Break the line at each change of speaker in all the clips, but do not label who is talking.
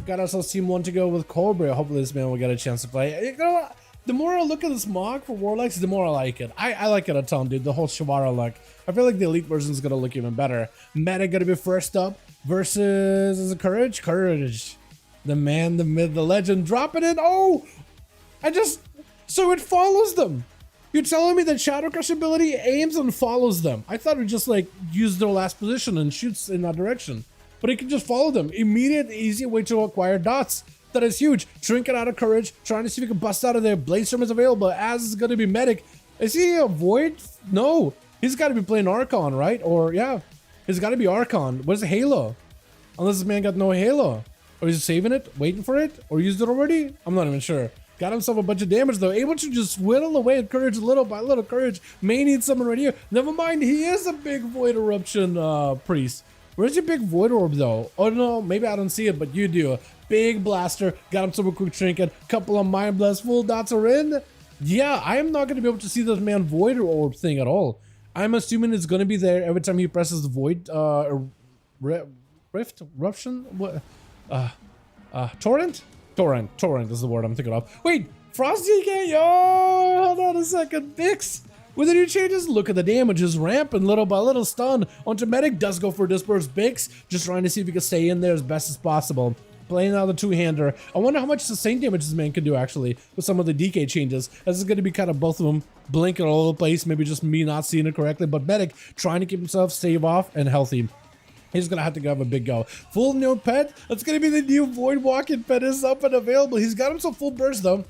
got ourselves team 1 to go with Cobra. Hopefully this man will get a chance to play. You know what? The more I look at this mod for Warlocks, the more I like it. I like it a ton, dude. The whole Shivara look. I feel like the elite version is gonna look even better. Meta gonna be first up versus, is it Courage? Courage. The man, the myth, the legend, dropping it. Oh! So it follows them. You're telling me that Shadow Crush ability aims and follows them. I thought it just like use their last position and shoots in that direction. But it can just follow them. Immediate, easy way to acquire dots. That is huge. Trinket out of Courage, trying to see if we can bust out of there. Bladestorm is available, as is going to be Medic. Is he a Void? No. He's got to be playing Archon, right? Or, yeah. He's got to be Archon. Where's the Halo? Unless this man got no Halo. Or is he saving it? Waiting for it? Or used it already? I'm not even sure. Got himself a bunch of damage, though. Able to just whittle away at Courage little by little. Courage may need someone right here. Never mind. He is a big Void Eruption priest. Where's your big Void Orb, though? Oh, no. Maybe I don't see it, but you do. Big blaster, got him some quick trinket, couple of mind blast, full dots are in. Yeah, I am not going to be able to see this man Void Orb thing at all. I'm assuming it's going to be there every time he presses the Void, Rift? Eruption? What? Torrent? Torrent is the word I'm thinking of. Wait, Frost DK? Yo, hold on a second. Bix. With the new changes, look at the damages ramping little by little. Stun onto Medic, does go for Disperse. Bix, just trying to see if he can stay in there as best as possible. Playing out the two-hander. I wonder how much sustained damage this man can do, actually, with some of the DK changes. This is going to be kind of both of them blinking all over the place. Maybe just me not seeing it correctly. But Medic trying to keep himself save off and healthy. He's going to have to have a big go. Full new pet. That's going to be the new Void Walking pet is up and available. He's got himself full burst, though.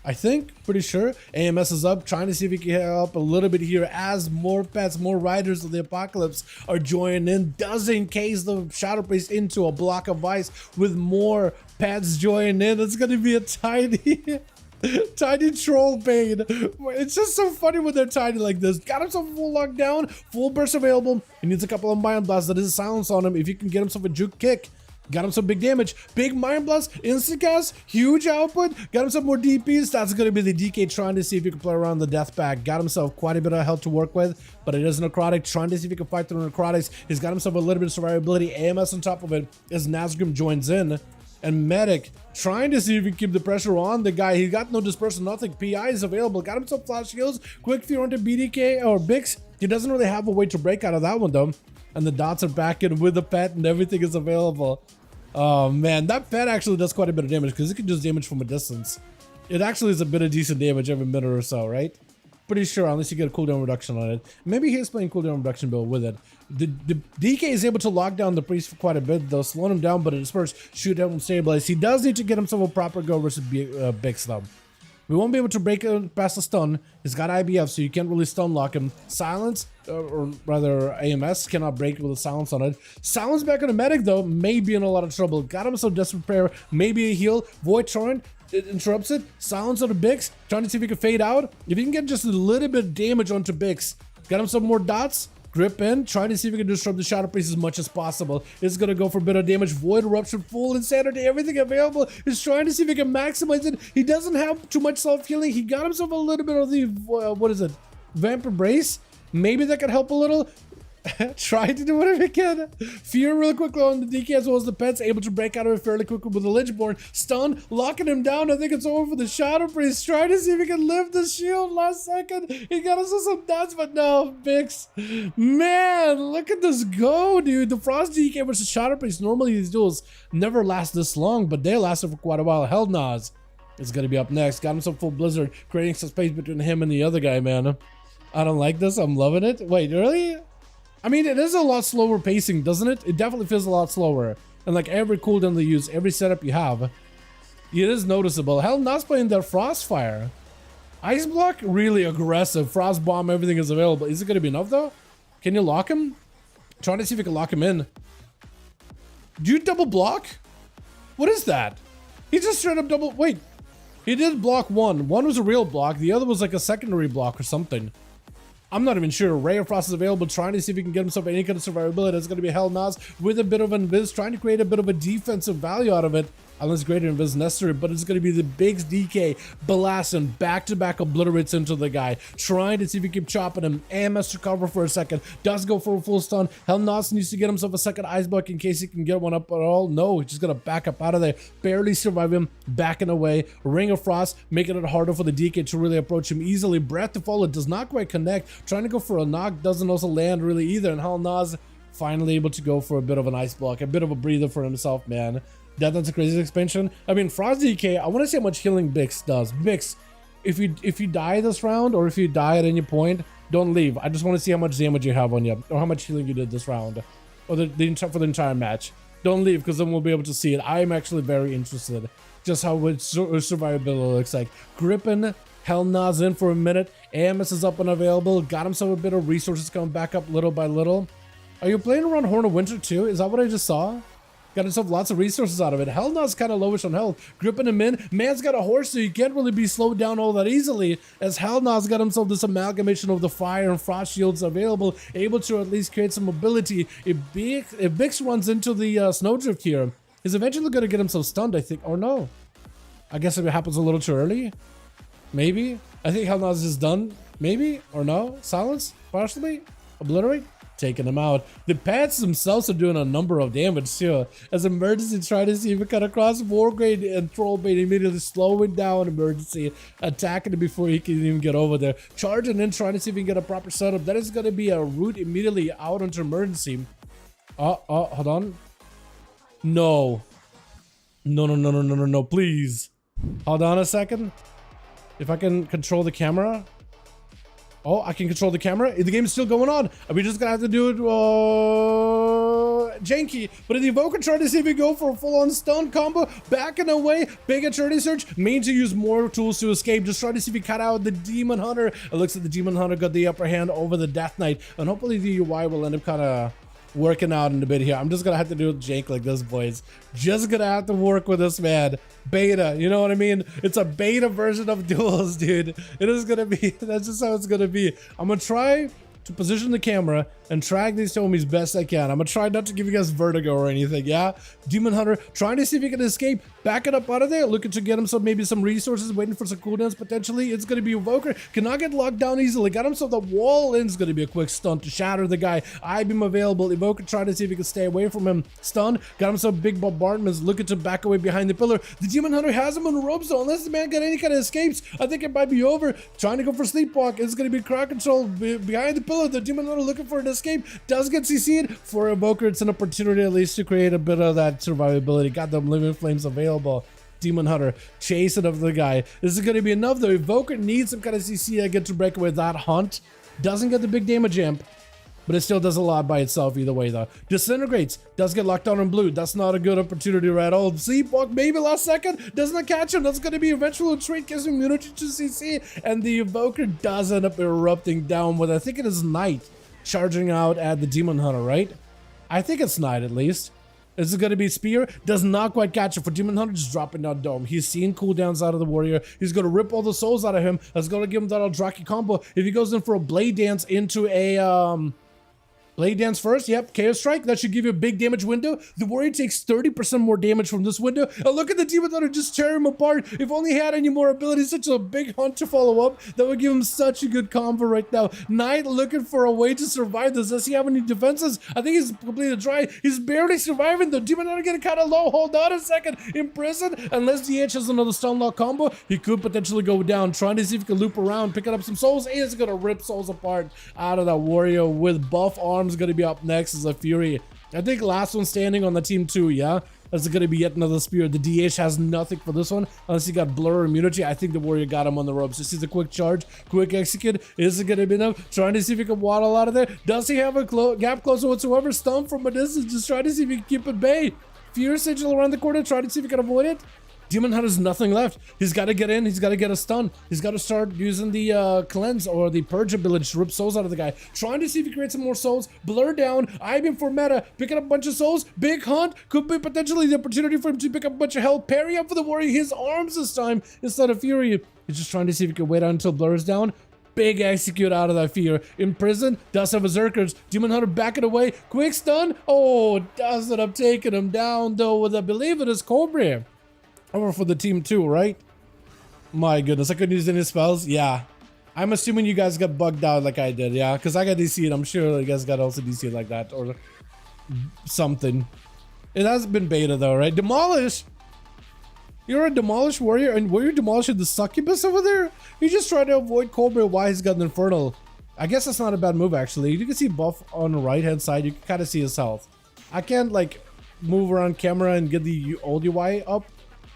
I think, pretty sure. AMS is up, trying to see if he can help a little bit here as more pets, more riders of the apocalypse are joining in. Does encase the Shadow Priest into a block of ice with more pets joining in. It's going to be a tiny, tiny troll bane. It's just so funny when they're tiny like this. Got himself a full lockdown, full burst available. He needs a couple of Mind Blasts. That is a silence on him. If you can get himself a juke kick. Got him some big damage. Big Mind Blast, instant cast, huge output. Got him some more DPs. That's going to be the DK trying to see if he can play around the death pack. Got himself quite a bit of health to work with, but it is necrotic. Trying to see if he can fight through necrotics. He's got himself a little bit of survivability. AMS on top of it as Nazgrim joins in. And Medic trying to see if he can keep the pressure on the guy. He got no dispersal, nothing. PI is available. Got himself flash heals. Quick fear onto BDK or Bix. He doesn't really have a way to break out of that one, though. And the dots are back in with the pet and everything is available. Oh man, that pet actually does quite a bit of damage because it can just damage from a distance. It actually is a bit of decent damage every minute or so, right? Pretty sure, unless you get a cooldown reduction on it. Maybe he's playing cooldown reduction build with it. The DK is able to lock down the priest for quite a bit, though, slowing him down, but it disperse, shoot him, stabilize. He does need to get himself a proper go versus Bix, though. We won't be able to break it past the stun. He's got IBF, so you can't really stun lock him. Silence, or rather AMS, cannot break with a silence on it. Silence back on the Medic, though, may be in a lot of trouble. Got him some desperate prayer, maybe a heal. Void Torrent, it interrupts it. Silence on the Bix, trying to see if he can fade out. If he can get just a little bit of damage onto Bix. Got him some more dots. Grip in, trying to see if we can disrupt the Shadow Priest as much as possible. It's gonna go for a bit of damage. Void Eruption, full insanity, everything available. He's trying to see if he can maximize it. He doesn't have too much self-healing. He got himself a little bit of the, what is it? Vamp Embrace? Maybe that could help a little. Try to do whatever he can. Fear really quickly on the DK as well as the pets. Able to break out of it fairly quickly with the Lichborn. Stun, locking him down. I think it's over for the Shadow Priest. Trying to see if he can lift the shield last second. He got us some dots, but no, Bix. Man, look at this go, dude. The Frost DK versus Shadow Priest. Normally these duels never last this long, but they lasted for quite a while. Hell Nas is going to be up next. Got him some full Blizzard, creating some space between him and the other guy, man. I don't like this. I'm loving it. Wait, really? I mean, it is a lot slower pacing, doesn't it? It definitely feels a lot slower. And like every cooldown they use, every setup you have, it is noticeable. Hell, Nas playing their Frostfire. Ice Block, really aggressive. Frost Bomb, everything is available. Is it going to be enough, though? Can you lock him? Trying to see if we can lock him in. Do you double block? What is that? He just straight up double... Wait. He did block one. One was a real block. The other was like a secondary block or something. I'm not even sure. Ray of Frost is available, trying to see if he can get himself any kind of survivability. It's going to be Hell Nas with a bit of invis, trying to create a bit of a defensive value out of it. unless greater invis is necessary, but it's going to be the big DK blasting back-to-back obliterates into the guy, trying to see if he can keep chopping him. AMS to cover for a second, does go for a full stun. Hell Nos needs to get himself a second ice block in case he can get one up at all. No, he's just going to back up out of there, barely survive him, backing away. Ring of Frost, making it harder for the DK to really approach him easily. Breath to Follow does not quite connect, trying to go for a knock, doesn't also land really either, and Hell Nos finally able to go for a bit of an ice block, a bit of a breather for himself, man. That's a crazy expansion. I mean, Frost DK, I want to see how much healing Bix does. Bix, if you die this round, or if you die at any point, don't leave. I just want to see how much damage you have on you, or how much healing you did this round, or for the entire match. Don't leave, because then we'll be able to see it. I am actually very interested just how survivability looks like. Gripping Hell Nos in for a minute. AMS is up and available. Got himself a bit of resources coming back up little by little. Are you playing around Horn of Winter too? Is that what I just saw? Got himself lots of resources out of it. Hell Nos kind of lowish on health. Gripping him in. Man's got a horse, so he can't really be slowed down all that easily, as Hell Nos got himself this amalgamation of the fire and frost shields available, able to at least create some mobility. If Bix runs into the snowdrift here, he's eventually going to get himself stunned, I think. Or no. I guess if it happens a little too early. Maybe. I think Hell Nos is done. Maybe. Or no. Silence. Partially. Obliterate. Taking him out. The pets themselves are doing a number of damage too, as Emergency trying to see if it cut across Wargrade and Trollbait, immediately slowing down Emergency, attacking him before he can even get over there, charging in, trying to see if he can get a proper setup. That is going to be a route immediately out onto Emergency. Hold on. No, please hold on a second. If I can control the camera. Oh, I can control the camera. The game is still going on. We just gonna have to do it janky. But the Evoker tried to see if he go for a full-on stun combo, backing away. Big Eternity Search, mean to use more tools to escape. Just trying to see if he cut out the Demon Hunter. It looks like the Demon Hunter got the upper hand over the Death Knight, and hopefully the UI will end up kind of working out in a bit here. I'm just gonna have to do it jank like this, boys. Just gonna have to work with this, man. Beta, you know what I mean? It's a beta version of Duels, dude. It is gonna be, that's just how it's gonna be. I'm gonna try to position the camera and track these homies best I can. I'm gonna try not to give you guys vertigo or anything, yeah? Demon Hunter trying to see if he can escape, backing up out of there, looking to get himself maybe some resources, waiting for some cooldowns potentially. It's gonna be Evoker, cannot get locked down easily, got himself the wall in. It's gonna be a quick stun to shatter the guy. I-beam available. Evoker trying to see if he can stay away from him. Stun, got himself big bombardments, looking to back away behind the pillar. The Demon Hunter has him on the ropes, so unless the man got any kind of escapes, I think it might be over. Trying to go for sleepwalk. It's gonna be crowd control behind the pillar. The Demon Hunter looking for an escape, does get CC'd. For Evoker, it's an opportunity at least to create a bit of that survivability. Got them living flames available. Demon Hunter chasing up the guy. This is going to be enough though. Evoker needs some kind of CC to get to break away that hunt. Doesn't get the big damage amp, but it still does a lot by itself either way though. Disintegrates, does get locked down in blue. That's not a good opportunity right at all. Sleepwalk maybe last second, doesn't catch him. That's going to be eventual trait, gives him immunity to CC, and the Evoker does end up erupting down with, I think it is Knight, charging out at the Demon Hunter, right? I think it's Knight at least. This is going to be Spear, does not quite catch it for Demon Hunter, just dropping down Dome. He's seeing cooldowns out of the Warrior. He's going to rip all the souls out of him. That's going to give him that Aldraki combo. If he goes in for a Blade Dance into a Blade Dance first, yep, Chaos Strike, that should give you a big damage window. The Warrior takes 30% more damage from this window. And look at the Demon Hunter just tear him apart. If only he had any more abilities, such a big hunt to follow up, that would give him such a good combo right now. Knight looking for a way to survive this. Does he have any defenses? I think he's completely dry. He's barely surviving. The Demon Hunter getting kind of low. Hold on a second. In prison, unless DH has another stun lock combo, he could potentially go down. Trying to see if he can loop around, picking up some souls. He is going to rip souls apart out of that Warrior with buff arms. Going to be up next is a Fury. I think last one standing on the team too, yeah? That's going to be yet another Spear. The DH has nothing for this one, unless he got Blur immunity. I think the Warrior got him on the ropes. This is a quick charge, quick execute. Is it going to be enough? Trying to see if he can waddle out of there. Does he have a gap closer whatsoever? Stun from a distance, just trying to see if he can keep it bay. Fear Sigil around the corner, trying to see if he can avoid it. Demon Hunter has nothing left. He's got to get in. He's got to get a stun. He's got to start using the cleanse or the purge ability to rip souls out of the guy. Trying to see if he creates some more souls. Blur down. I-beam for meta. Picking up a bunch of souls. Big hunt. Could be potentially the opportunity for him to pick up a bunch of health. Parry up for the Warrior. His arms this time instead of Fury. He's just trying to see if he can wait out until Blur is down. Big execute out of that Fear. In prison, does have Berserkers. Demon Hunter backing away. Quick stun. Oh, does end up taking him down though with, I believe it is Cobra. Over for the team too, right? My goodness, I couldn't use any spells. Yeah. I'm assuming you guys got bugged out like I did, yeah? Because I got DC'd. I'm sure you guys got also DC'd like that or something. It hasn't been beta though, right? Demolish! You're a Demolish warrior and were you demolishing the succubus over there? You just trying to avoid Cobra while he's got an Infernal. I guess that's not a bad move actually. You can see buff on the right hand side. You can kind of see his health. I can't like move around camera and get the old UI up.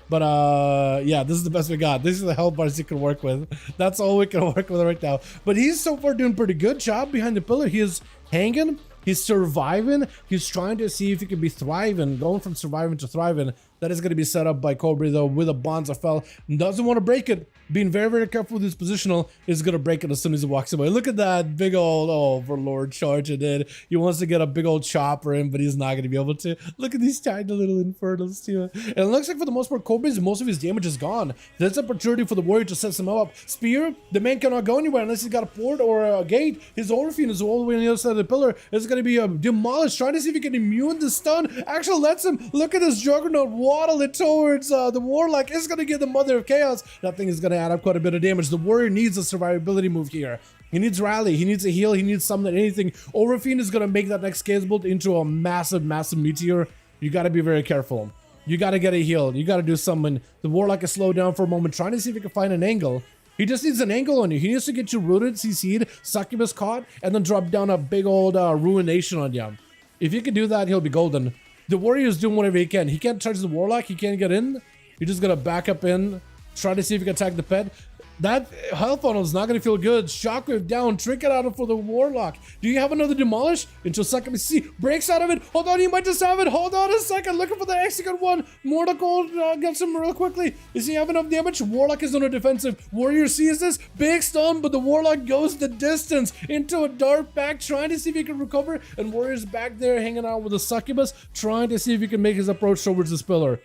But yeah, this is the best we got. This is the health bars you can work with. That's all we can work with right now. But he's so far doing pretty good job behind the pillar. He is hanging. He's surviving. He's trying to see if he can be thriving, going from surviving to thriving. That is going to be set up by Cobra though with a Bonds of Fell. Doesn't want to break it. Being very, very careful with his positional is going to break it as soon as he walks away. Look at that big old Overlord charge it did. He wants to get a big old chopper in, but he's not going to be able to. Look at these tiny little Infernals too. And it looks like for the most part, Cobra's most of his damage is gone. There's an opportunity for the warrior to set him up. Spear, the man cannot go anywhere unless he's got a port or a gate. His Orphean is all the way on the other side of the pillar. It's going to be demolished, trying to see if he can immune the stun. Actually lets him. Look at this Juggernaut waddle it towards the Warlock. It's going to get the Mother of Chaos. That thing is going to add up quite a bit of damage. The warrior needs a survivability move here. He needs rally. He needs a heal. He needs something, anything. Orphean is going to make that next Chaos Bolt into a massive, massive meteor. You got to be very careful. You got to get a heal. You got to do something. The Warlock is slowed down for a moment, trying to see if he can find an angle. He just needs an angle on you. He needs to get you rooted, CC'd, Succubus caught, and then drop down a big old ruination on you. If you can do that, he'll be golden. The warrior is doing whatever he can. He can't touch the Warlock. He can't get in. You're just going to back up in, try to see if you can attack the pet. That health funnel is not going to feel good. Shockwave down. Trinket out for the Warlock. Do you have another Demolish? Until Succubus C breaks out of it. Hold on, he might just have it. Hold on a second. Looking for the execute one. Mortal Gold gets him real quickly. Does he have enough damage? Warlock is on a defensive. Warrior sees this. Big stun, but the Warlock goes the distance into a dark back, trying to see if he can recover. And Warrior's back there hanging out with the Succubus, trying to see if he can make his approach towards this pillar.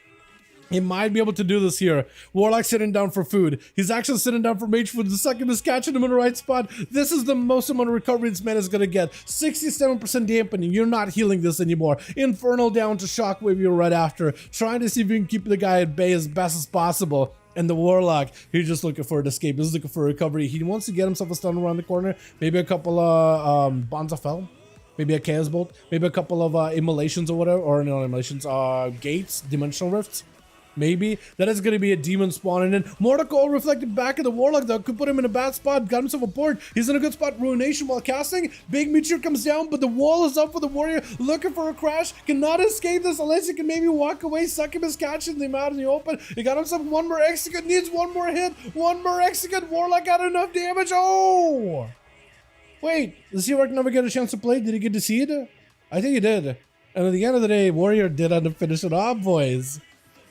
He might be able to do this here. Warlock sitting down for food. He's actually sitting down for mage food. The Succubus catching him in the right spot. This is the most amount of recovery this man is going to get. 67% dampening. You're not healing this anymore. Infernal down to Shockwave you right after. Trying to see if you can keep the guy at bay as best as possible. And the Warlock, he's just looking for an escape. He's looking for recovery. He wants to get himself a stun around the corner. Maybe a couple of Bonds of Fell. Maybe a Chaos Bolt. Maybe a couple of immolations or whatever. Or no immolations. Gates. Dimensional Rifts. Maybe. That is going to be a demon spawning in. Mortal reflected back at the Warlock though. Could put him in a bad spot. Got himself a port. He's in a good spot. Ruination while casting. Big meteor comes down, but the wall is up for the warrior. Looking for a crash. Cannot escape this unless he can maybe walk away. Succubus catching them out in the open. He got himself one more execute. Needs one more hit. One more execute. Warlock got enough damage. Oh! Wait. Does he never get a chance to play? Did he get to see it? I think he did. And at the end of the day, warrior did end up finishing off, boys.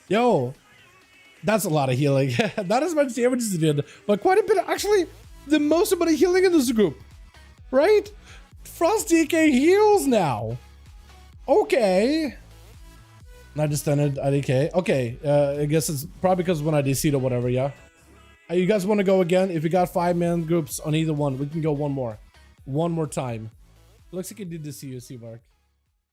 Yo, that's a lot of healing. Not as much damage as he did, but quite a bit. Actually, the most amount of healing in this group, right? Frost DK heals now. Okay. Not just ended IDK. Okay, I guess it's probably because when I DC'd or whatever, yeah. You guys want to go again? If you got 5-man groups on either one, we can go one more. One more time. Looks like you did DC, Mark.